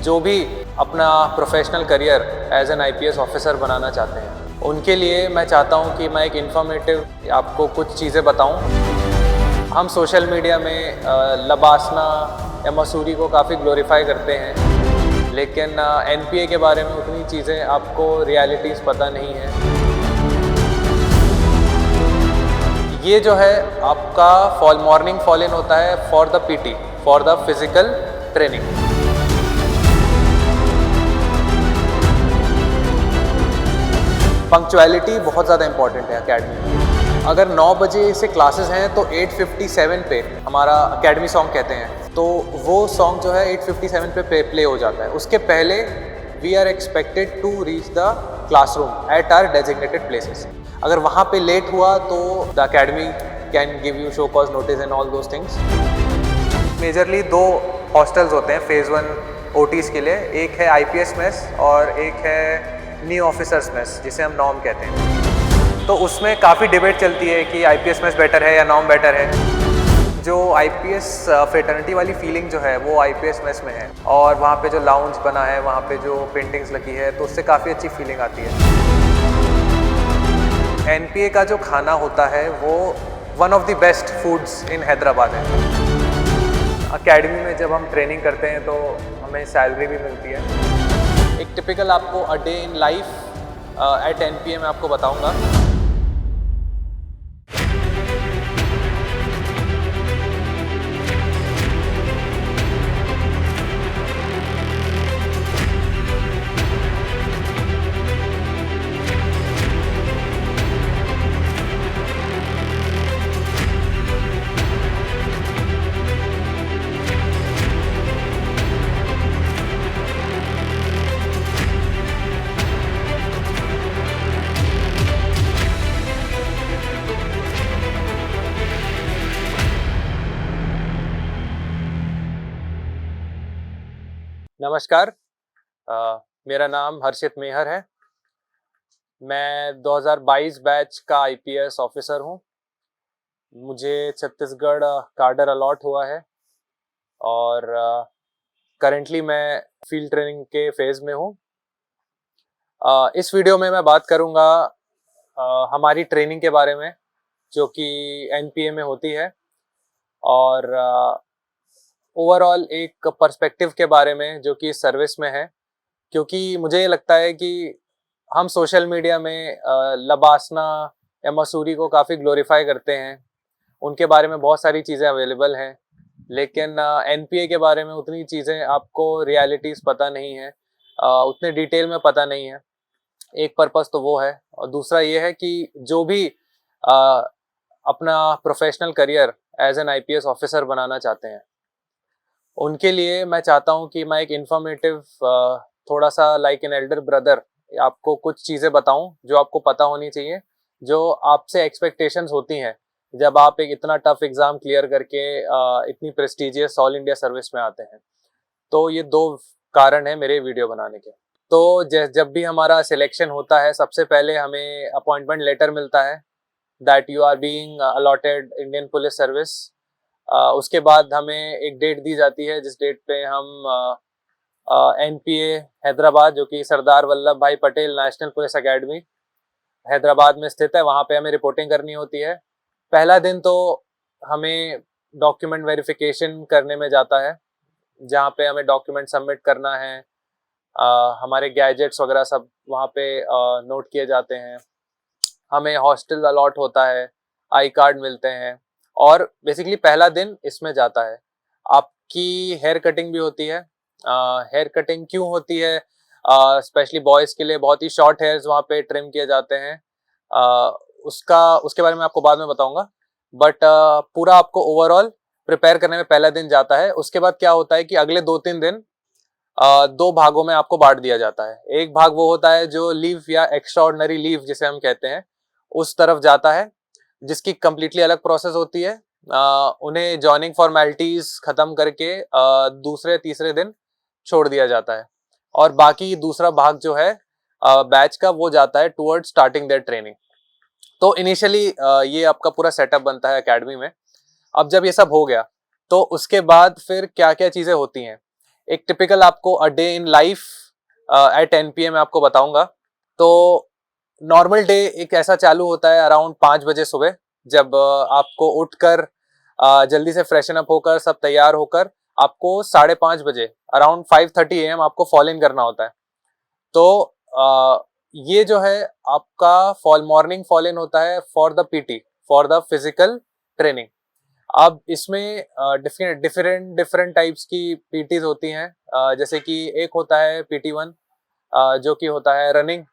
जो भी अपना professional career as an IPS officer बनाना चाहते हैं, उनके लिए मैं चाहता हूं कि मैं एक इन्फॉर्मेटिव आपको कुछ चीज़ें बताऊं। हम सोशल मीडिया में लबासना या मसूरी को काफ़ी ग्लोरीफाई करते हैं, लेकिन एनपीए के बारे में उतनी चीज़ें आपको रियलिटीज़ पता नहीं है। ये जो है आपका मॉर्निंग फॉल इन होता है for the PT, for the physical training. Punctuality बहुत ज़्यादा इंपॉर्टेंट है अकेडमी में। अगर 9 बजे से क्लासेस हैं तो 8:57 पे हमारा अकेडमी सॉन्ग कहते हैं, तो वो सॉन्ग जो है 8:57 पे प्ले हो जाता है। उसके पहले we are expected to reach the classroom at our designated places. अगर वहाँ पे लेट हुआ तो the academy can give you show cause notice and all those things. Majorly 2 hostels होते हैं फेज़ 1 ओटीज़ के लिए। एक है आईपीएस मेस और एक है न्यू ऑफिसर्स मेस, जिसे हम नॉर्म कहते हैं। तो उसमें काफ़ी डिबेट चलती है कि आईपीएस मेस बेटर है या नॉर्म बेटर है। जो आईपीएस फ्रेटर्निटी वाली फीलिंग जो है वो आईपीएस मेस में है, और वहाँ पे जो लाउंज बना है, वहाँ पे जो पेंटिंग्स लगी है, तो उससे काफ़ी अच्छी फीलिंग आती है। एनपीए का जो खाना होता है वो one of the best foods इन हैदराबाद है। अकेडमी में जब हम ट्रेनिंग करते हैं तो हमें सैलरी भी मिलती है। एक टिपिकल आपको a day in life at NPA में आपको बताऊंगा। नमस्कार, मेरा नाम हर्षित मेहर है। मैं 2022 बैच का आईपीएस ऑफिसर हूँ। मुझे छत्तीसगढ़ कार्डर अलॉट हुआ है और करंटली मैं फील्ड ट्रेनिंग के फेज़ में हूँ। इस वीडियो में मैं बात करूँगा हमारी ट्रेनिंग के बारे में, जो कि एनपीए में होती है, और ओवरऑल एक पर्सपेक्टिव के बारे में जो कि सर्विस में है। क्योंकि मुझे लगता है कि हम सोशल मीडिया में लबासना या मसूरी को काफ़ी ग्लोरीफाई करते हैं, उनके बारे में बहुत सारी चीज़ें अवेलेबल हैं, लेकिन एनपीए के बारे में उतनी चीज़ें आपको रियलिटीज़ पता नहीं है, उतने डिटेल में पता नहीं है। एक पर्पस तो वो है, और दूसरा ये है कि जो भी अपना professional career as an IPS officer बनाना चाहते हैं, उनके लिए मैं चाहता हूँ कि मैं एक इन्फॉर्मेटिव, थोड़ा सा लाइक एन एल्डर ब्रदर, आपको कुछ चीज़ें बताऊं जो आपको पता होनी चाहिए, जो आपसे एक्सपेक्टेशंस होती हैं जब आप एक इतना टफ एग्ज़ाम क्लियर करके इतनी प्रेस्टिजियस ऑल इंडिया सर्विस में आते हैं। तो ये 2 कारण हैं मेरे वीडियो बनाने के। तो जब भी हमारा सिलेक्शन होता है, सबसे पहले हमें अपॉइंटमेंट लेटर मिलता है that you are being allotted Indian police service. उसके बाद हमें एक डेट दी जाती है जिस डेट पे हम एनपीए हैदराबाद, जो कि सरदार वल्लभ भाई Patel national police academy Hyderabad में स्थित है, वहाँ पे हमें रिपोर्टिंग करनी होती है। पहला दिन तो हमें डॉक्यूमेंट वेरिफिकेशन करने में जाता है, जहाँ पे हमें डॉक्यूमेंट सबमिट करना है। हमारे गैजेट्स वगैरह सब वहाँ पे नोट किए जाते हैं। हमें हॉस्टल अलॉट होता है, आई कार्ड मिलते हैं, और बेसिकली पहला दिन इसमें जाता है। आपकी हेयर कटिंग भी होती है। हेयर कटिंग क्यों होती है? स्पेशली बॉयज़ के लिए बहुत ही शॉर्ट हेयर्स वहाँ पे ट्रिम किए जाते हैं। उसके बारे में आपको बाद में बताऊंगा, बट पूरा आपको ओवरऑल प्रिपेयर करने में पहला दिन जाता है। उसके बाद क्या होता है कि अगले 2-3 दिन 2 भागों में आपको बांट दिया जाता है। एक भाग वो होता है जो लीव या एक्स्ट्रा ऑर्डिनरी लीव जिसे हम कहते हैं, उस तरफ जाता है, जिसकी कम्प्लीटली अलग प्रोसेस होती है। उन्हें जॉइनिंग फॉर्मेलिटीज खत्म करके दूसरे तीसरे दिन छोड़ दिया जाता है, और बाकी दूसरा भाग जो है बैच का, वो जाता है टुवर्ड स्टार्टिंग देयर ट्रेनिंग। तो इनिशियली ये आपका पूरा सेटअप बनता है एकेडमी में। अब जब ये सब हो गया तो उसके बाद फिर क्या क्या चीज़ें होती हैं। एक टिपिकल आपको a day in life at NPA में आपको बताऊंगा। तो नॉर्मल डे एक ऐसा चालू होता है अराउंड 5 बजे सुबह, जब आपको उठकर जल्दी से फ्रेशन अप होकर सब तैयार होकर आपको 5:30 बजे अराउंड 5:30 AM आपको फॉल इन करना होता है। तो ये जो है आपका मॉर्निंग फॉल इन होता है for the PT, for the physical training. अब इसमें डिफरेंट डिफरेंट टाइप्स की PTs होती हैं। जैसे कि एक होता है PT1, जो कि होता है रनिंग।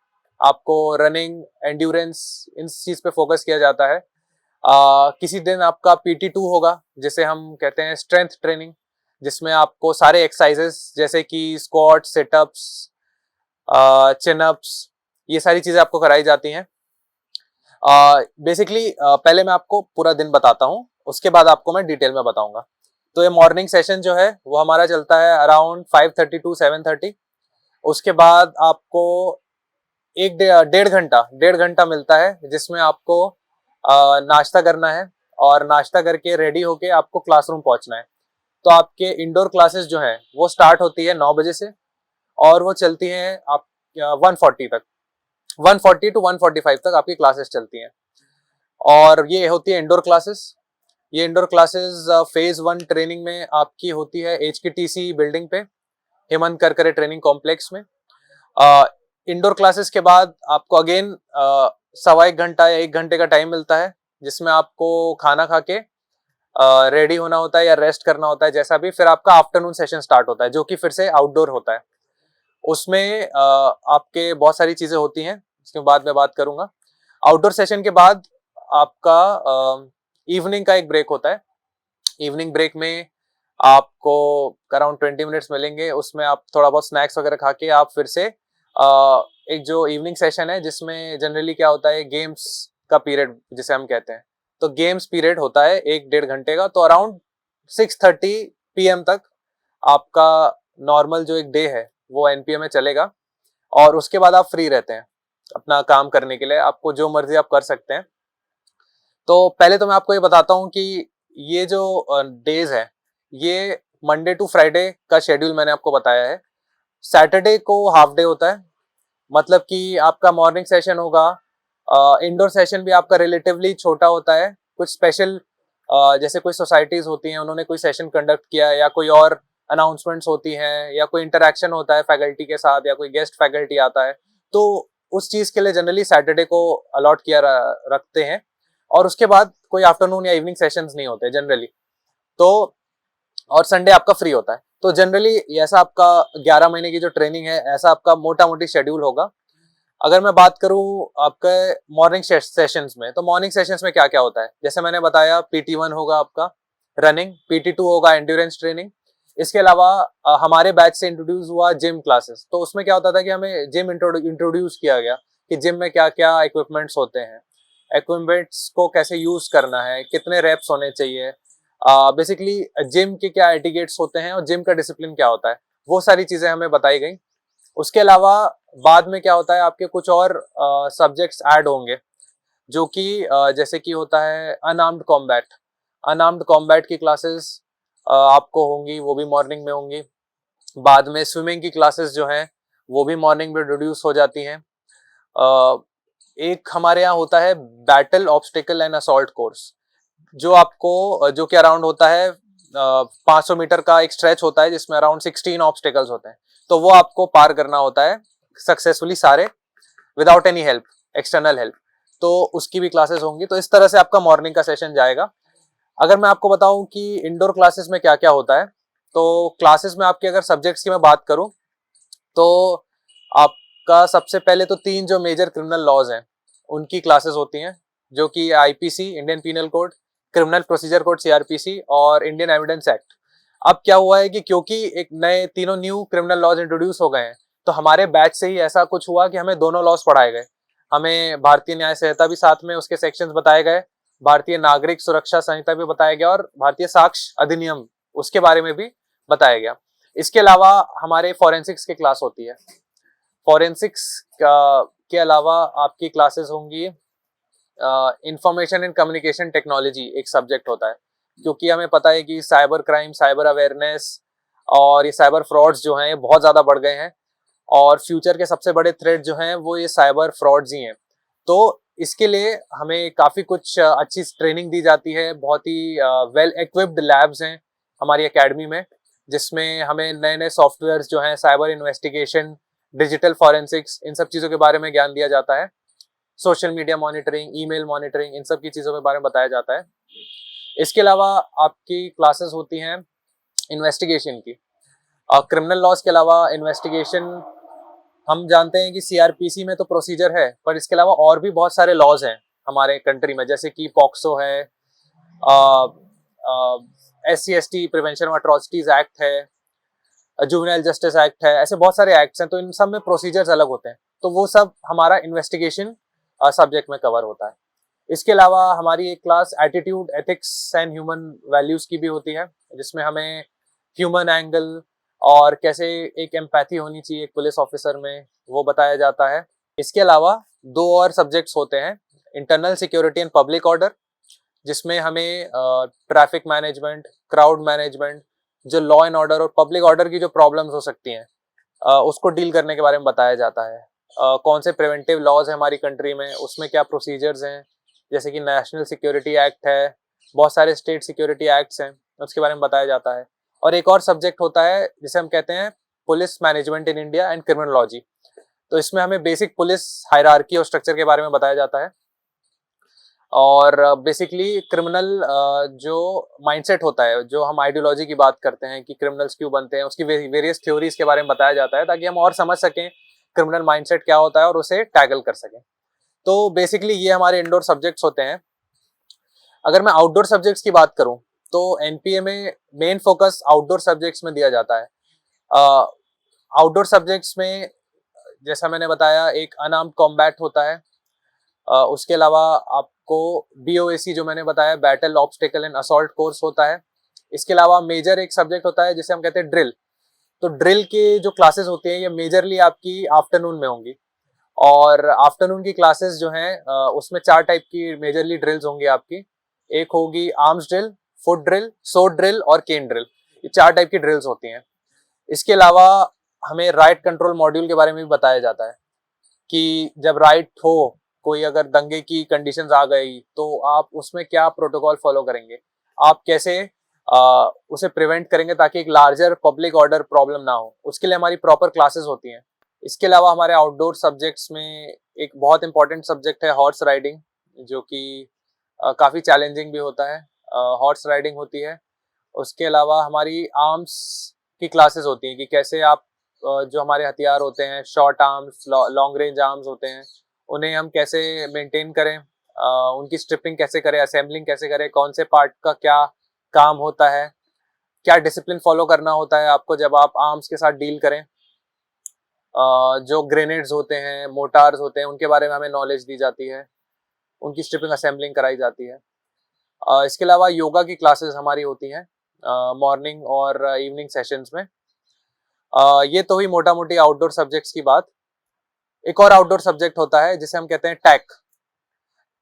आपको रनिंग, एंड्योरेंस, इन चीज पे फोकस किया जाता है। किसी दिन आपका PT2 होगा, जिसे हम कहते हैं स्ट्रेंथ ट्रेनिंग, जिसमें आपको सारे एक्सरसाइजेस जैसे कि स्क्वाट, सिटअप्स, चिन अप्स, ये सारी चीजें आपको कराई जाती हैं। बेसिकली पहले मैं आपको पूरा दिन बताता हूँ, उसके बाद आपको मैं डिटेल में बताऊंगा। तो ये मॉर्निंग सेशन जो है वो हमारा चलता है अराउंड 5:30 to 7:30। उसके बाद आपको एक 1.5 घंटा मिलता है, जिसमें आपको नाश्ता करना है और नाश्ता करके रेडी होके आपको क्लासरूम पहुंचना है। तो आपके इंडोर क्लासेस जो हैं वो स्टार्ट होती है 9 बजे से और वो चलती हैं आप 1:40 तक, 1:40 to 1:45 तक आपकी क्लासेस चलती हैं। और ये होती है इंडोर क्लासेस। ये इंडोर क्लासेस फेज 1 ट्रेनिंग में आपकी होती है HKTC बिल्डिंग पे, हेमंत करकरे ट्रेनिंग कॉम्प्लेक्स में। इंडोर क्लासेस के बाद आपको अगेन 1.25 या 1 घंटे का टाइम मिलता है, जिसमें आपको खाना खा के रेडी होना होता है या रेस्ट करना होता है, जैसा भी। फिर आपका आफ्टरनून सेशन स्टार्ट होता है, जो कि फिर से आउटडोर होता है। उसमें आपके बहुत सारी चीजें होती हैं, इसके बाद मैं बात करूंगा। आउटडोर सेशन के बाद आपका इवनिंग का एक ब्रेक होता है। इवनिंग ब्रेक में आपको अराउंड 20 मिनट्स मिलेंगे। उसमें आप थोड़ा बहुत स्नैक्स वगैरह खा के आप फिर से एक जो इवनिंग सेशन है, जिसमें जनरली क्या होता है, गेम्स का पीरियड जिसे हम कहते हैं, तो गेम्स पीरियड होता है 1-1.5 घंटे का। तो अराउंड 6:30 PM तक आपका नॉर्मल जो एक डे है वो NPA में चलेगा। और उसके बाद आप फ्री रहते हैं अपना काम करने के लिए, आपको जो मर्जी आप कर सकते हैं। तो पहले तो मैं आपको ये बताता हूँ कि ये जो डेज है, ये मंडे टू फ्राइडे का शेड्यूल मैंने आपको बताया है। सैटरडे को हाफ डे होता है, मतलब कि आपका मॉर्निंग सेशन होगा। इंडोर सेशन भी आपका रिलेटिवली छोटा होता है। कुछ स्पेशल जैसे कोई सोसाइटीज होती हैं, उन्होंने कोई सेशन कंडक्ट किया, या कोई और अनाउंसमेंट्स होती हैं, या कोई इंटरेक्शन होता है फैकल्टी के साथ, या कोई गेस्ट फैकल्टी आता है, तो उस चीज के लिए जनरली सैटरडे को अलॉट किया रखते हैं। और उसके बाद कोई आफ्टरनून या इवनिंग सेशंस नहीं होते जनरली। तो और संडे आपका फ्री होता है। तो जनरली ऐसा आपका 11 महीने की जो ट्रेनिंग है, ऐसा आपका मोटा मोटी शेड्यूल होगा। अगर मैं बात करूं आपके मॉर्निंग सेशंस में, तो मॉर्निंग सेशंस में क्या क्या होता है, जैसे मैंने बताया, PT1 होगा आपका रनिंग, PT2 होगा एंड्योरेंस ट्रेनिंग। इसके अलावा हमारे बैच से इंट्रोड्यूस हुआ जिम क्लासेस। तो उसमें क्या होता था कि हमें जिम इंट्रोड्यूस किया गया कि जिम में क्या क्या इक्विपमेंट्स होते हैं, इक्विपमेंट्स को कैसे यूज करना है, कितने रेप्स होने चाहिए, बेसिकली जिम के क्या एटिकेट्स होते हैं और जिम का डिसिप्लिन क्या होता है, वो सारी चीजें हमें बताई गई। उसके अलावा बाद में क्या होता है, आपके कुछ और सब्जेक्ट्स ऐड होंगे, जो कि जैसे कि होता है अनआर्म्ड कॉम्बैट। अनआर्म्ड कॉम्बैट की क्लासेस आपको होंगी, वो भी मॉर्निंग में होंगी। बाद में स्विमिंग की क्लासेस जो हैं वो भी मॉर्निंग में इंट्रोड्यूस हो जाती हैं। एक हमारे यहाँ होता है battle, obstacle and assault course, जो आपको जो कि अराउंड होता है 500 मीटर का एक स्ट्रेच होता है, जिसमें अराउंड 16 ऑब्स्टिकल्स होते हैं। तो वो आपको पार करना होता है सक्सेसफुली सारे, without any help, external help. तो उसकी भी क्लासेस होंगी। तो इस तरह से आपका मॉर्निंग का सेशन जाएगा। अगर मैं आपको बताऊं कि इंडोर क्लासेस में क्या क्या होता है, तो क्लासेस में आपके अगर सब्जेक्ट्स की मैं बात करूं, तो आपका सबसे पहले तो 3 जो मेजर क्रिमिनल लॉज हैं उनकी क्लासेस होती हैं, जो कि IPC, Indian penal code, criminal procedure code CRPC और इंडियन एविडेंस एक्ट। अब क्या हुआ है कि क्योंकि एक नए तीनों न्यू क्रिमिनल लॉज इंट्रोड्यूस हो गए हैं, तो हमारे बैच से ही ऐसा कुछ हुआ कि हमें दोनों लॉज पढ़ाए गए। हमें भारतीय न्याय संहिता भी साथ में उसके सेक्शंस बताए गए, भारतीय नागरिक सुरक्षा संहिता भी बताया गया, और भारतीय साक्ष्य अधिनियम उसके बारे में भी बताया गया। इसके अलावा हमारे फॉरेंसिक्स की क्लास होती है। फॉरेंसिक्स के अलावा आपकी क्लासेस होंगी इंफॉर्मेशन एंड कम्युनिकेशन टेक्नोलॉजी, एक सब्जेक्ट होता है, क्योंकि हमें पता है कि साइबर क्राइम, साइबर अवेयरनेस, और ये साइबर फ्रॉड्स जो हैं ये बहुत ज़्यादा बढ़ गए हैं, और फ्यूचर के सबसे बड़े थ्रेट जो हैं वो ये साइबर फ्रॉड्स ही हैं। तो इसके लिए हमें काफ़ी कुछ अच्छी ट्रेनिंग दी जाती है, बहुत ही वेल इक्विप्ड लैब्स हैं हमारी एकेडमी में, जिसमें हमें नए नए सॉफ्टवेयर्स जो हैं, साइबर इन्वेस्टिगेशन, डिजिटल फॉरेंसिक्स, इन सब चीज़ों के बारे में ज्ञान दिया जाता है। Social media monitoring, email monitoring, इन सब की चीज़ों के बारे में बताया जाता है। इसके अलावा आपकी क्लासेस होती हैं इन्वेस्टिगेशन की। क्रिमिनल लॉज के अलावा इन्वेस्टिगेशन, हम जानते हैं कि सीआरपीसी में तो प्रोसीजर है, पर इसके अलावा और भी बहुत सारे लॉज हैं हमारे कंट्री में, जैसे कि पॉक्सो है, SC/ST prevention of atrocities act है, जुवेनाइल जस्टिस एक्ट है, ऐसे बहुत सारे एक्ट्स हैं। तो इन सब में प्रोसीजर्स अलग होते हैं, तो वो सब हमारा इन्वेस्टिगेशन सब्जेक्ट में कवर होता है। इसके अलावा हमारी एक class attitude, ethics and human values की भी होती है, जिसमें हमें ह्यूमन एंगल और कैसे एक एम्पैथी होनी चाहिए एक पुलिस ऑफिसर में, वो बताया जाता है। इसके अलावा दो और सब्जेक्ट्स होते हैं, internal security and public order, जिसमें हमें ट्रैफिक मैनेजमेंट, क्राउड मैनेजमेंट, जो लॉ एंड ऑर्डर और पब्लिक ऑर्डर की जो प्रॉब्लम्स हो सकती हैं उसको डील करने के बारे में बताया जाता है। कौन से प्रिवेंटिव लॉज हैं हमारी कंट्री में, उसमें क्या प्रोसीजर्स हैं, जैसे कि नेशनल सिक्योरिटी एक्ट है, बहुत सारे स्टेट सिक्योरिटी एक्ट्स हैं, उसके बारे में बताया जाता है। और एक और सब्जेक्ट होता है जिसे हम कहते हैं police management in India and criminology. तो इसमें हमें बेसिक पुलिस हायरार्की और स्ट्रक्चर के बारे में बताया जाता है, और बेसिकली क्रिमिनल जो माइंडसेट होता है, जो हम आइडियोलॉजी की बात करते हैं कि क्रिमिनल्स क्यों बनते हैं, उसकी वेरियस थ्योरीज के बारे में बताया जाता है, ताकि हम और समझ सकें क्रिमिनल माइंडसेट क्या होता है और उसे टैकल कर सकें। तो बेसिकली ये हमारे इंडोर सब्जेक्ट्स होते हैं। अगर मैं आउटडोर सब्जेक्ट्स की बात करूं, तो एनपीए में मेन फोकस आउटडोर सब्जेक्ट्स में दिया जाता है। आउटडोर सब्जेक्ट्स में, जैसा मैंने बताया, एक अनआर्म्ड कॉम्बैट होता है। उसके अलावा आपको BOAC जो मैंने बताया, battle obstacle and assault course होता है। इसके अलावा मेजर एक सब्जेक्ट होता है जिसे हम कहते हैं ड्रिल। तो ड्रिल के जो क्लासेस होती हैं ये मेजरली आपकी आफ्टरनून में होंगी, और आफ्टरनून की क्लासेस जो हैं उसमें 4 टाइप की मेजरली ड्रिल्स होंगी आपकी। एक होगी arms drill, foot drill, sword drill और केन ड्रिल। ये 4 टाइप की ड्रिल्स होती हैं। इसके अलावा हमें राइट कंट्रोल मॉड्यूल के बारे में भी बताया जाता है कि जब राइट हो, कोई अगर दंगे की कंडीशंस आ गई, तो आप उसमें क्या प्रोटोकॉल फॉलो करेंगे, आप कैसे उसे प्रिवेंट करेंगे ताकि एक लार्जर पब्लिक ऑर्डर प्रॉब्लम ना हो। उसके लिए हमारी प्रॉपर क्लासेस होती हैं। इसके अलावा हमारे आउटडोर सब्जेक्ट्स में एक बहुत इंपॉर्टेंट सब्जेक्ट है हॉर्स राइडिंग, जो कि काफ़ी चैलेंजिंग भी होता है। हॉर्स राइडिंग होती है। उसके अलावा हमारी आर्म्स की क्लासेस होती हैं कि कैसे आप जो हमारे हथियार होते हैं, short arms, long range arms होते हैं, उन्हें हम कैसे मेंटेन करें, उनकी स्ट्रिपिंग कैसे करें, असेंबलिंग कैसे करें, कौन से पार्ट का क्या काम होता है, क्या डिसिप्लिन फॉलो करना होता है आपको जब आप आर्म्स के साथ डील करें। जो ग्रेनेड्स होते हैं, मोटार्स होते हैं, उनके बारे में हमें नॉलेज दी जाती है, उनकी स्ट्रिपिंग असेंबलिंग कराई जाती है। इसके अलावा योगा की क्लासेस हमारी होती हैं मॉर्निंग और इवनिंग सेशंस में। ये तो हुई मोटा मोटी आउटडोर सब्जेक्ट्स की बात। एक और आउटडोर सब्जेक्ट होता है जिसे हम कहते हैं टैक।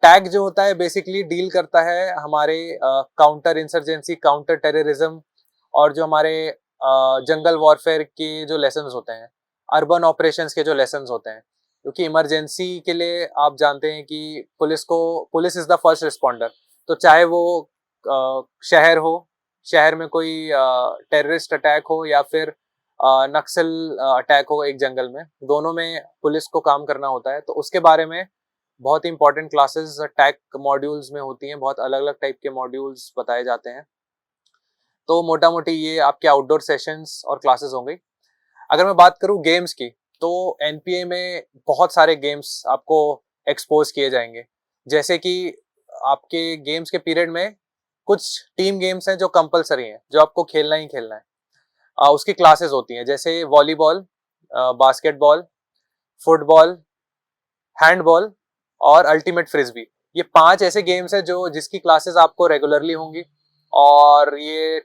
टैग जो होता है बेसिकली डील करता है हमारे काउंटर इंसर्जेंसी, काउंटर टेररिज्म, और जो हमारे जंगल वॉरफेयर के जो लेसन्स होते हैं, अर्बन ऑपरेशंस के जो लेसन्स होते हैं। क्योंकि इमरजेंसी के लिए आप जानते हैं कि police is the first responder. तो चाहे वो शहर हो, शहर में कोई टेररिस्ट अटैक हो, या फिर नक्सल अटैक हो एक जंगल में, दोनों में पुलिस को काम करना होता है। तो उसके बारे में बहुत ही इंपॉर्टेंट क्लासेस टैक मॉड्यूल्स में होती हैं, बहुत अलग अलग टाइप के मॉड्यूल्स बताए जाते हैं। तो मोटा मोटी ये आपके आउटडोर सेशंस और क्लासेस हो गई। अगर मैं बात करूं गेम्स की, तो एनपीए में बहुत सारे गेम्स आपको एक्सपोज किए जाएंगे। जैसे कि आपके गेम्स के पीरियड में कुछ टीम गेम्स हैं जो कंपलसरी हैं, जो आपको खेलना ही खेलना है। उसकी क्लासेस होती हैं, जैसे वॉलीबॉल, बास्केटबॉल, फुटबॉल, हैंडबॉल और अल्टीमेट फ्रिस्बी। ये 5 ऐसे गेम्स हैं जो जिसकी क्लासेस आपको रेगुलरली होंगी, और ये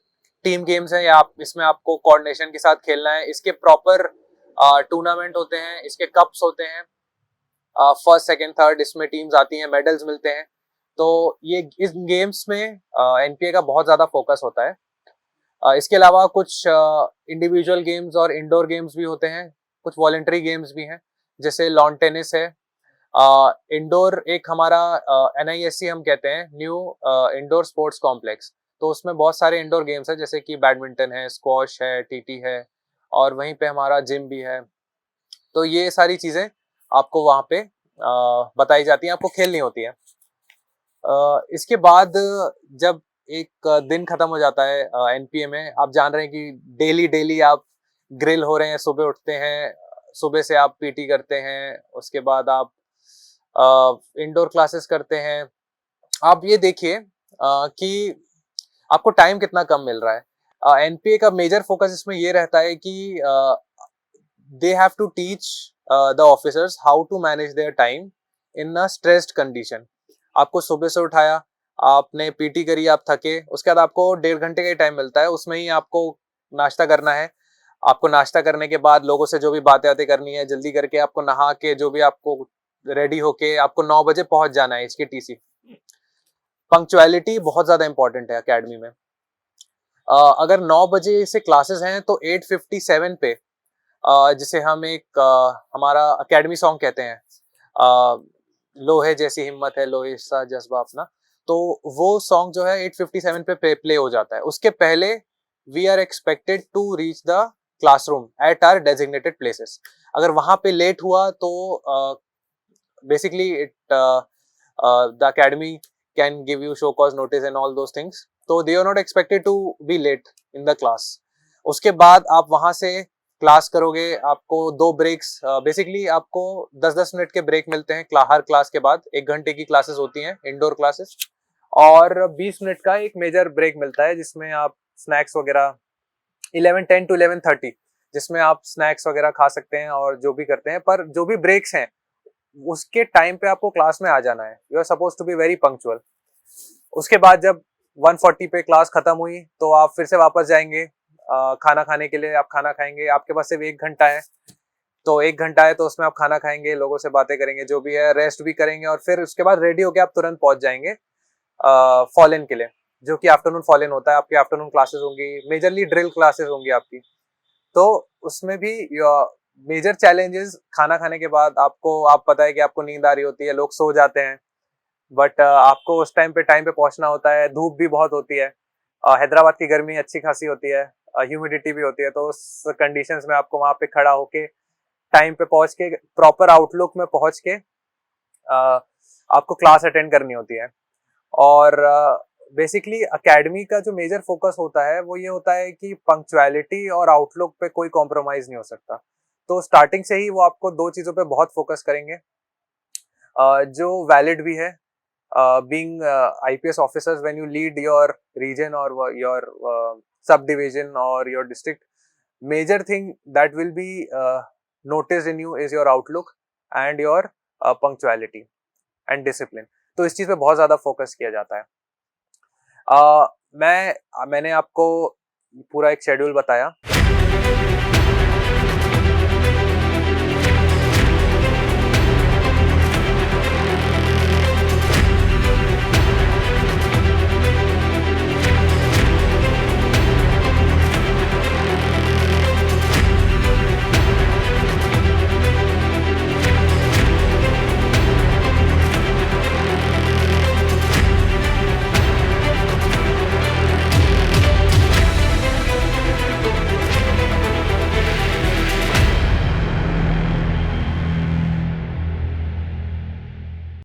टीम गेम्स हैं, या आप इसमें आपको कोऑर्डिनेशन के साथ खेलना है। इसके प्रॉपर टूर्नामेंट होते हैं, इसके कप्स होते हैं, फर्स्ट सेकंड थर्ड इसमें टीम्स आती हैं, मेडल्स मिलते हैं। तो ये इस गेम्स में एनपीए का बहुत ज्यादा फोकस होता है। इसके अलावा कुछ इंडिविजुअल गेम्स और इंडोर गेम्स भी होते हैं, कुछ वॉलंटरी गेम्स भी हैं, जैसे लॉन टेनिस है। इंडोर एक हमारा NISC हम कहते हैं, न्यू इंडोर स्पोर्ट्स कॉम्प्लेक्स। तो उसमें बहुत सारे इंडोर गेम्स हैं, जैसे कि बैडमिंटन है, स्क्वॉश है, TT है, और वहीं पे हमारा जिम भी है। तो ये सारी चीजें आपको वहाँ पे बताई जाती हैं, आपको खेलनी होती है। इसके बाद जब एक दिन खत्म हो जाता है NPA में, आप जान रहे हैं कि डेली डेली आप ग्रिल हो रहे हैं, सुबह उठते हैं, सुबह से आप PT करते हैं, उसके बाद आप इंडोर क्लासेस करते हैं। आप ये देखिए कि आपको टाइम कितना कम मिल रहा है। NPA का मेजर फोकस इसमें ये रहता है कि they have to teach the officers how to manage their time in a stressed condition। आपको सुबह से उठाया, आपने PT करी, आप थके, उसके बाद आपको 1.5 घंटे का ही टाइम मिलता है, उसमें ही आपको नाश्ता करना है। आपको नाश्ता करने के बाद लोगों से जो भी बातें करनी है, जल्दी करके आपको नहा के जो भी आपको रेडी होके आपको 9 बजे पहुंच जाना है HKTC। पंक्चुअलिटी बहुत ज्यादा इंपॉर्टेंट है अकेडमी में। अगर 9 बजे से क्लासेस हैं तो 8:57 पे जिसे हम एक हमारा अकेडमी सॉन्ग कहते हैं, लोहे जैसी हिम्मत है, लोहे सा जज्बा अपना, तो वो सॉन्ग जो है 8:57 पे प्ले हो जाता है। उसके पहले we are expected to reach the classroom at our designated places. अगर वहां पे लेट हुआ तो basically it the academy can give you show cause notice and all those things, तो they are not expected to be late in the class. उसके बाद आप वहां से क्लास करोगे, आपको 2 ब्रेक्स, बेसिकली आपको 10-10 मिनट के ब्रेक मिलते हैं हर क्लास के बाद। 1 घंटे की क्लासेस होती हैं इंडोर क्लासेस, और 20 मिनट का एक मेजर ब्रेक मिलता है जिसमें आप स्नैक्स वगैरह 11:10 to 11:30 जिसमें आप स्नैक्स वगैरह खा सकते हैं और जो भी करते हैं, पर जो भी ब्रेक्स हैं उसके टाइम पे आपको क्लास में आ जाना है। You are suppose to be very punctual. उसके बाद जब 1:40 पे क्लास खत्म हुई तो आप फिर से वापस जाएंगे खाना खाने के लिए। आप खाना खाएंगे, आपके पास सिर्फ 1 घंटा है, तो 1 घंटा है तो उसमें आप खाना खाएंगे, लोगों से बातें करेंगे, जो भी है, रेस्ट भी करेंगे, और फिर उसके बाद रेडी होके आप तुरंत पहुंच जाएंगे फॉल इन के लिए, जो कि आफ्टरनून फॉल इन होता है। आपकी आफ्टरनून क्लासेस होंगी, मेजरली ड्रिल क्लासेस होंगी आपकी। तो उसमें भी मेजर चैलेंजेस, खाना खाने के बाद आप पता है कि आपको नींद आ रही होती है, लोग सो जाते हैं, बट आपको उस टाइम पे पहुंचना होता है। धूप भी बहुत होती है, हैदराबाद की गर्मी अच्छी खासी होती है, ह्यूमिडिटी भी होती है, तो उस कंडीशंस में आपको वहां पे खड़ा होके टाइम पे पहुंच के प्रॉपर आउटलुक में पहुंच के आपको क्लास अटेंड करनी होती है। और बेसिकली एकेडमी का जो मेजर फोकस होता है वो ये होता है कि पंक्चुअलिटी और आउटलुक पे कोई कॉम्प्रोमाइज नहीं हो सकता। तो स्टार्टिंग से ही वो आपको 2 चीजों पे बहुत फोकस करेंगे, जो वैलिड भी है। being IPS officers, when you lead your region or your subdivision or your district, major thing that will be noticed in you is your outlook and your punctuality and discipline। तो इस चीज पे बहुत ज्यादा focus किया जाता है। मैंने आपको पूरा एक शेड्यूल बताया।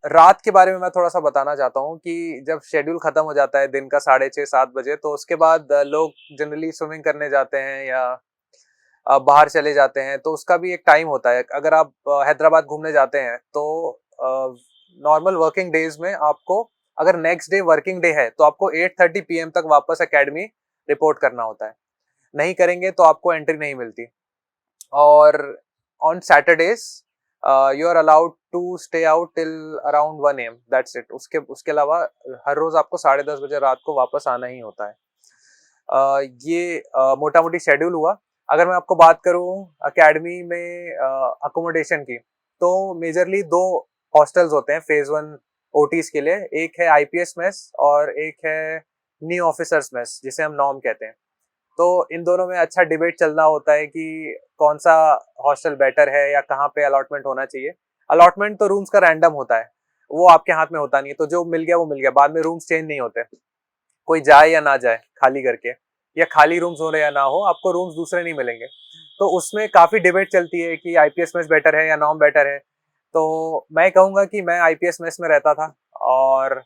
रात के बारे में मैं थोड़ा सा बताना चाहता हूँ कि जब शेड्यूल खत्म हो जाता है दिन का 6:30-7 बजे, तो उसके बाद लोग जनरली स्विमिंग करने जाते हैं या बाहर चले जाते हैं, तो उसका भी एक टाइम होता है। अगर आप हैदराबाद घूमने जाते हैं तो नॉर्मल वर्किंग डेज में आपको, अगर नेक्स्ट डे वर्किंग डे है, तो आपको 8:30 PM तक वापस एकेडमी रिपोर्ट करना होता है। नहीं करेंगे तो आपको एंट्री नहीं मिलती। और on Saturdays you are allowed to stay out till around 1 AM, that's it. उसके अलावा हर रोज आपको 10:30 बजे रात को वापस आना ही होता है। ये मोटा मोटी शेड्यूल हुआ। अगर मैं आपको बात करूं एकेडमी में अकोमोडेशन की, तो मेजरली 2 हॉस्टल्स होते हैं फेज 1 OTs के लिए। एक है IPS मेस और एक है न्यू ऑफिसर्स मेस, जिसे हम नॉर्म कहते हैं। तो इन दोनों में अच्छा डिबेट चलना होता है कि कौन सा हॉस्टल बेटर है या कहाँ पे अलॉटमेंट होना चाहिए। अलॉटमेंट तो रूम्स का रैंडम होता है, वो आपके हाथ में होता नहीं है, तो जो मिल गया वो मिल गया, बाद में रूम्स चेंज नहीं होते। कोई जाए या ना जाए खाली करके, या खाली रूम्स हो रहे या ना हो, आपको रूम्स दूसरे नहीं मिलेंगे। तो उसमें काफी डिबेट चलती है कि आईपीएस मेस बेटर है या नॉम बेटर है। तो मैं कहूंगा कि मैं आईपीएस मेस में रहता था और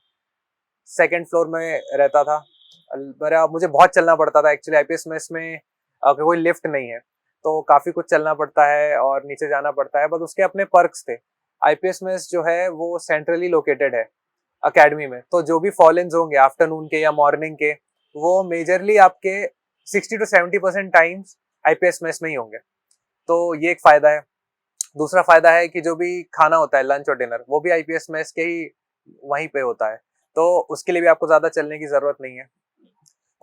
सेकंड फ्लोर में रहता था। मेरा मुझे बहुत चलना पड़ता था एक्चुअली। आईपीएस मेस में कोई लिफ्ट नहीं है, तो काफी कुछ चलना पड़ता है और नीचे जाना पड़ता है, बस उसके अपने पर्क्स थे। आईपीएस मेस जो है वो सेंट्रली लोकेटेड है अकेडमी में, तो जो भी फॉल-इन्स होंगे आफ्टरनून के या मॉर्निंग के, वो मेजरली आपके 60 to 70% टाइम्स आईपीएस मेस में ही होंगे। तो ये एक फायदा है। दूसरा फायदा है कि जो भी खाना होता है, लंच और डिनर, वो भी आईपीएस मेस के ही वहीं पे होता है, तो उसके लिए भी आपको ज्यादा चलने की जरूरत नहीं है।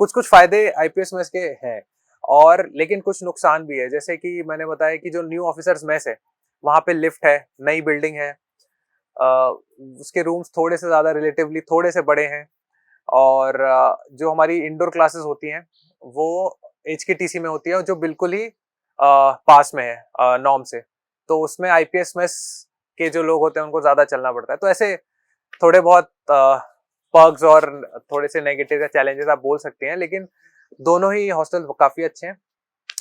कुछ कुछ फायदे आईपीएस मेस के हैं, और लेकिन कुछ नुकसान भी है। जैसे कि मैंने बताया कि जो न्यू ऑफिसर्स मेस है, वहां पे लिफ्ट है, नई बिल्डिंग है, उसके रूम्स थोड़े से ज्यादा रिलेटिवली थोड़े से बड़े हैं, और जो हमारी इंडोर क्लासेस होती हैं वो एचकेटीसी में होती है, जो बिल्कुल ही पास में है नॉर्म से। तो उसमें आईपीएस मेस के जो लोग होते हैं उनको ज्यादा चलना पड़ता है। तो ऐसे थोड़े बहुत पर्क्स और थोड़े से नेगेटिव या चैलेंजेस आप बोल सकते हैं, लेकिन दोनों ही हॉस्टल काफी अच्छे हैं।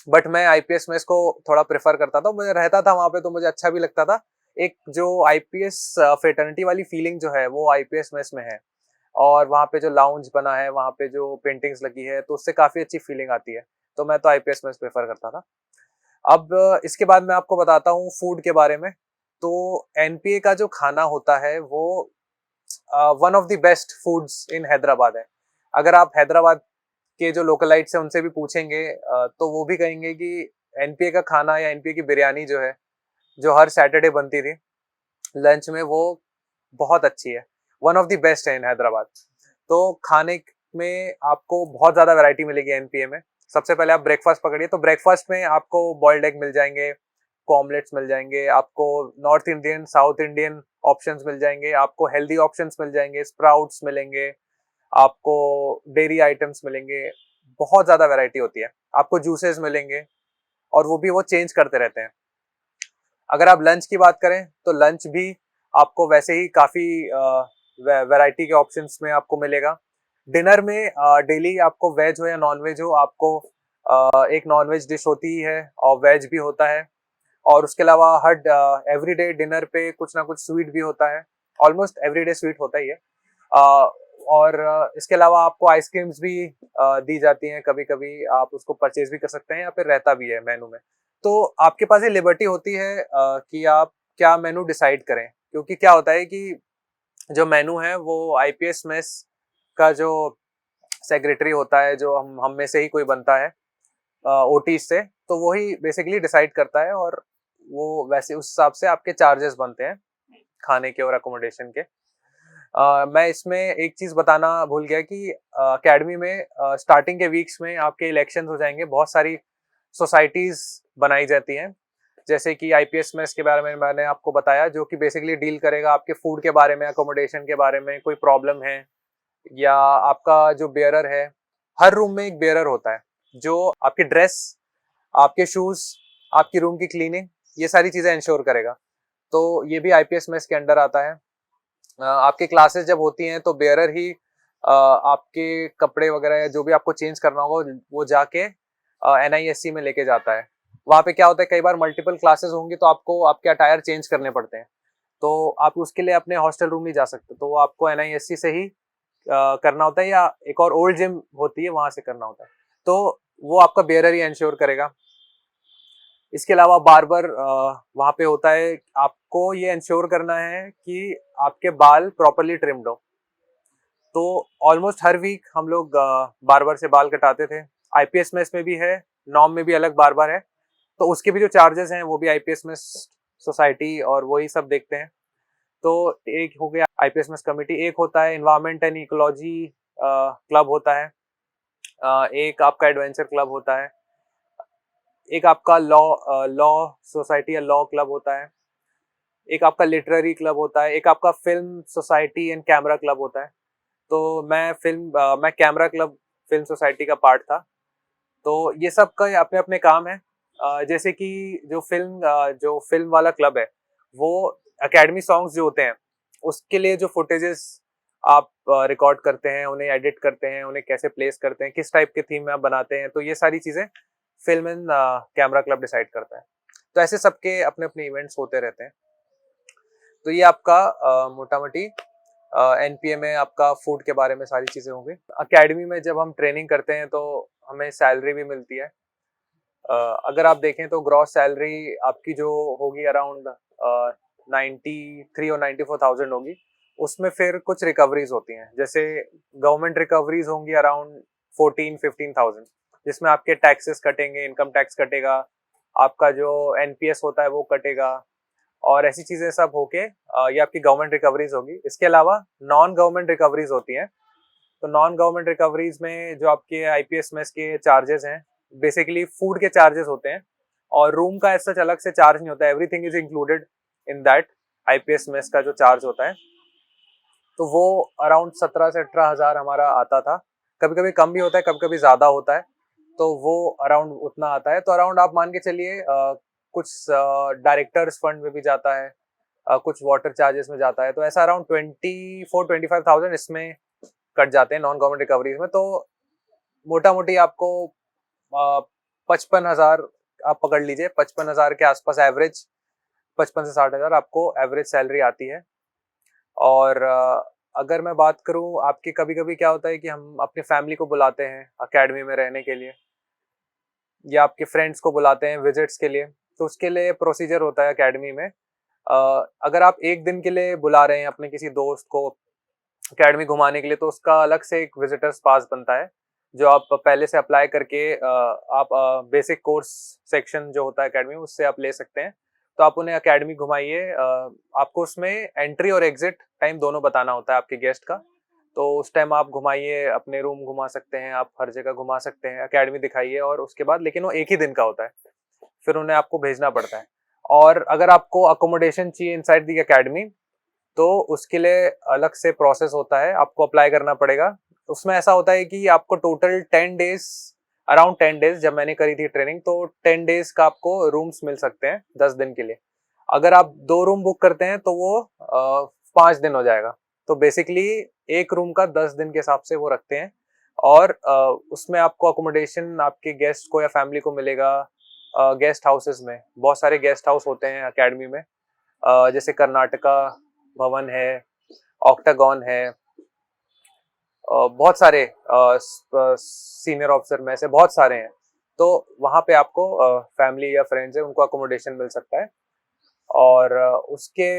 बट मैं आईपीएस मेस को थोड़ा प्रेफर करता था, मुझे रहता था वहां पे तो मुझे अच्छा भी लगता था। एक जो आईपीएस फ्रेटर्निटी वाली फीलिंग जो है वो आईपीएस मेस में है, और वहाँ पे जो लाउंज बना है, वहाँ पे जो पेंटिंग्स लगी है, तो उससे काफी अच्छी फीलिंग आती है। तो मैं तो आईपीएस मेस प्रेफर करता था। अब इसके बाद मैं आपको बताता हूँ फूड के बारे में। तो एनपीए का जो खाना होता है वो one of the best foods इन हैदराबाद है। अगर आप हैदराबाद के जो लोकलाइट्स हैं उनसे भी पूछेंगे तो वो भी कहेंगे कि एनपीए का खाना या एनपीए की बिरयानी जो है, जो हर सैटरडे बनती थी लंच में, वो बहुत अच्छी है। वन ऑफ द बेस्ट है इन हैदराबाद। तो खाने में आपको बहुत ज्यादा वैरायटी मिलेगी एनपीए में। सबसे पहले आप ब्रेकफास्ट पकड़िए, तो ब्रेकफास्ट में आपको बॉइल्ड एग मिल जाएंगे, ऑमलेट्स मिल जाएंगे, आपको north Indian south Indian options मिल जाएंगे, आपको हेल्दी ऑप्शंस मिल जाएंगे, स्प्राउट्स मिलेंगे, आपको डेयरी आइटम्स मिलेंगे। बहुत ज्यादा वैरायटी होती है। आपको जूसेस मिलेंगे, और वो भी वो चेंज करते रहते हैं। अगर आप लंच की बात करें तो लंच भी आपको वैसे ही काफी वैरायटी के ऑप्शंस में आपको मिलेगा। डिनर में डेली आपको वेज हो या नॉन वेज हो, आपको एक नॉन वेज डिश होती ही है और वेज भी होता है। और उसके अलावा हर एवरीडे डिनर पे कुछ ना कुछ स्वीट भी होता है। ऑलमोस्ट एवरीडे स्वीट होता ही है। और इसके अलावा आपको आइसक्रीम्स भी दी जाती हैं, कभी कभी आप उसको परचेज भी कर सकते हैं या फिर रहता भी है मेनू में। तो आपके पास ये लिबर्टी होती है कि आप क्या मेनू डिसाइड करें, क्योंकि क्या होता है कि जो मेनू है वो आईपीएस मेस का जो सेक्रेटरी होता है, जो हम में से ही कोई बनता है ओटी से, तो वही बेसिकली डिसाइड करता है, और वो वैसे उस हिसाब से आपके चार्जेस बनते हैं खाने के और अकोमोडेशन के। मैं इसमें एक चीज बताना भूल गया कि अकेडमी में स्टार्टिंग के वीक्स में आपके इलेक्शंस हो जाएंगे। बहुत सारी सोसाइटीज बनाई जाती हैं, जैसे कि आईपीएस में इसके बारे में मैंने आपको बताया, जो कि बेसिकली डील करेगा आपके फूड के बारे में, अकोमोडेशन के बारे में, कोई प्रॉब्लम है, या आपका जो बेयरर है। हर रूम में एक बेयरर होता है जो आपकी ड्रेस, आपके शूज, आपकी रूम की क्लीनिंग, ये सारी चीजें इंश्योर करेगा। तो ये भी आईपीएस में इसके अंडर आता है। आपकी क्लासेस जब होती हैं तो बेयरर ही आपके कपड़े वगैरह या जो भी आपको चेंज करना होगा वो जाके एनआईएससी में लेके जाता है। वहाँ पे क्या होता है, कई बार मल्टीपल क्लासेस होंगी तो आपको आपके अटायर चेंज करने पड़ते हैं, तो आप उसके लिए अपने हॉस्टल रूम नहीं जा सकते, तो वो आपको एनआईएससी से ही करना होता है, या एक और ओल्ड जिम होती है वहां से करना होता है। तो वो आपका बेयरर ही इंश्योर करेगा। इसके अलावा बार बार वहां पे होता है, आपको ये इंश्योर करना है कि आपके बाल प्रॉपरली ट्रिम्ड हो। तो ऑलमोस्ट हर वीक हम लोग बार्बर से बाल कटाते थे। आईपीएस में इसमें भी है, नॉर्म में भी अलग बार्बर है, तो उसके भी जो चार्जेस हैं वो भी आईपीएस में सोसाइटी और वही सब देखते हैं। तो एक हो गया आईपीएस में कमेटी, एक होता है इन्वायरमेंट एंड इकोलॉजी क्लब होता है, एक आपका एडवेंचर क्लब होता है, एक आपका लॉ लॉ सोसाइटी या लॉ क्लब होता है, एक आपका लिटरेरी क्लब होता है, एक आपका film society and camera club होता है। तो मैं कैमरा क्लब फिल्म सोसाइटी का पार्ट था। तो ये सब का अपने अपने काम है। जैसे कि जो फिल्म वाला क्लब है, वो एकेडमी सॉन्ग्स जो होते हैं उसके लिए जो फुटेजेस आप रिकॉर्ड करते हैं, उन्हें एडिट करते हैं, उन्हें कैसे प्लेस करते हैं, किस टाइप के थीम में आप बनाते हैं, तो ये सारी चीजें film and camera club decide करता है। तो ऐसे सबके अपने अपने इवेंट्स होते रहते हैं। तो ये आपका मोटा मोटी एनपीए में आपका फूड के बारे में सारी चीजें होंगी। अकेडमी में जब हम ट्रेनिंग करते हैं तो हमें सैलरी भी मिलती है। अगर आप देखें तो ग्रॉस सैलरी आपकी जो होगी अराउंड 93 और 94,000 होगी। उसमें फिर कुछ रिकवरीज होती हैं, जैसे गवर्नमेंट रिकवरीज होंगी अराउंड 14-15,000, जिसमें आपके टैक्सेस कटेंगे, इनकम टैक्स कटेगा, आपका जो एनपीएस होता है वो कटेगा, और ऐसी चीजें सब होके ये आपकी गवर्नमेंट रिकवरीज होगी। इसके अलावा नॉन गवर्नमेंट रिकवरीज होती हैं। तो नॉन गवर्नमेंट रिकवरीज में जो आपके आईपीएस मेस के चार्जेस हैं, बेसिकली फूड के चार्जेस होते हैं, और रूम का ऐसा अलग से चार्ज नहीं होता है, everything is included in that. IPS mess का जो चार्ज होता है तो वो अराउंड 17 से 18,000 हमारा आता था। कभी कभी कम भी होता है, कभी कभी ज्यादा होता है, तो वो अराउंड उतना आता है। तो अराउंड आप मान के चलिए कुछ डायरेक्टर्स फंड में भी जाता है, कुछ वाटर चार्जेस में जाता है, तो ऐसा अराउंड 24-25,000 इसमें कट जाते हैं नॉन गवर्नमेंट रिकवरीज में। तो मोटा मोटी आपको 55,000 आप पकड़ लीजिए, 55,000 के आसपास एवरेज, 55 से 60,000 आपको एवरेज सैलरी आती है। और अगर मैं बात करूं आपके, कभी कभी क्या होता है कि हम अपनी फैमिली को बुलाते हैं अकेडमी में रहने के लिए, या आपके फ्रेंड्स को बुलाते हैं विजिट्स के लिए, तो उसके लिए प्रोसीजर होता है अकेडमी में। अगर आप एक दिन के लिए बुला रहे हैं अपने किसी दोस्त को अकेडमी घुमाने के लिए, तो उसका अलग से एक विजिटर्स पास बनता है, जो आप पहले से अप्लाई करके आप बेसिक कोर्स सेक्शन जो होता है अकेडमी उससे आप ले सकते हैं। तो आप उन्हें अकेडमी घुमाइए। आपको उसमें एंट्री और एग्जिट टाइम दोनों बताना होता है आपके गेस्ट का। तो उस टाइम आप घुमाइए, अपने रूम घुमा सकते हैं, आप हर जगह घुमा सकते हैं, अकेडमी दिखाइए, और उसके बाद लेकिन वो एक ही दिन का होता है, फिर उन्हें आपको भेजना पड़ता है। और अगर आपको अकोमोडेशन चाहिए इनसाइड दी अकेडमी, तो उसके लिए अलग से प्रोसेस होता है, आपको अप्लाई करना पड़ेगा। उसमें ऐसा होता है कि आपको टोटल 10 डेज, अराउंड 10 डेज, जब मैंने करी थी ट्रेनिंग तो 10 डेज का आपको रूम्स मिल सकते हैं 10 दिन के लिए। अगर आप 2 रूम बुक करते हैं तो वो 5 दिन हो जाएगा। तो बेसिकली एक रूम का 10 दिन के हिसाब से वो रखते हैं। और उसमें आपको अकोमोडेशन आपके गेस्ट को या फैमिली को मिलेगा गेस्ट हाउसेस में। बहुत सारे गेस्ट हाउस होते हैं अकेडमी में, जैसे कर्नाटका भवन है, ऑक्टागॉन है, बहुत सारे सीनियर ऑफिसर में से बहुत सारे हैं। तो वहाँ पे आपको फैमिली या फ्रेंड्स है उनको अकोमोडेशन मिल सकता है। और उसके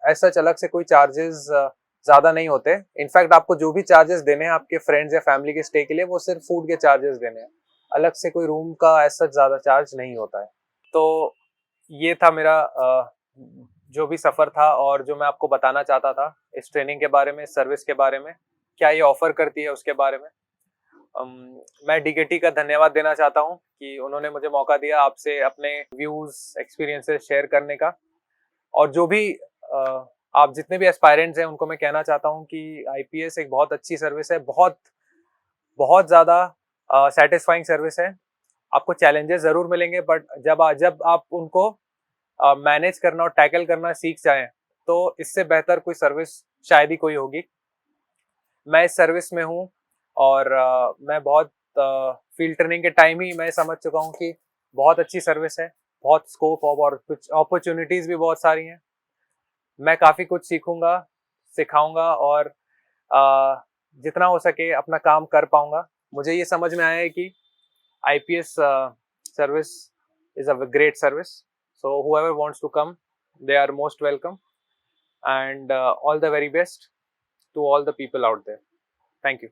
ऐसा अलग से कोई चार्जेस ज्यादा नहीं होते। इनफैक्ट आपको जो भी चार्जेस देने हैं आपके फ्रेंड्स या फैमिली के स्टे के लिए, वो सिर्फ फूड के चार्जेस देने हैं, अलग से कोई रूम का ऐसा ज्यादा चार्ज नहीं होता है। तो ये था मेरा जो भी सफर था, और जो मैं आपको बताना चाहता था इस ट्रेनिंग के बारे में, सर्विस के बारे में, क्या ये ऑफर करती है उसके बारे में। मैं डीकेटी का धन्यवाद देना चाहता हूँ कि उन्होंने मुझे मौका दिया आपसे अपने व्यूज एक्सपीरियंसेस शेयर करने का। और जो भी आप जितने भी एस्पायरेंट्स हैं उनको मैं कहना चाहता हूँ कि आईपीएस एक बहुत अच्छी सर्विस है, बहुत बहुत ज़्यादा सेटिस्फाइंग सर्विस है। आपको चैलेंजेस ज़रूर मिलेंगे, बट जब आप उनको मैनेज करना और टैकल करना सीख जाएं, तो इससे बेहतर कोई सर्विस शायद ही कोई होगी। मैं इस सर्विस में हूँ, और मैं बहुत फील्ड ट्रेनिंग के टाइम ही मैं समझ चुका हूँ कि बहुत अच्छी सर्विस है, बहुत स्कोप और कुछ अपॉर्चुनिटीज भी बहुत सारी हैं। मैं काफ़ी कुछ सीखूंगा, सिखाऊंगा, और जितना हो सके अपना काम कर पाऊंगा। मुझे ये समझ में आया है कि IPS service is a great service. So whoever wants to come, they are most welcome. And all the very best to all the people out there. Thank you.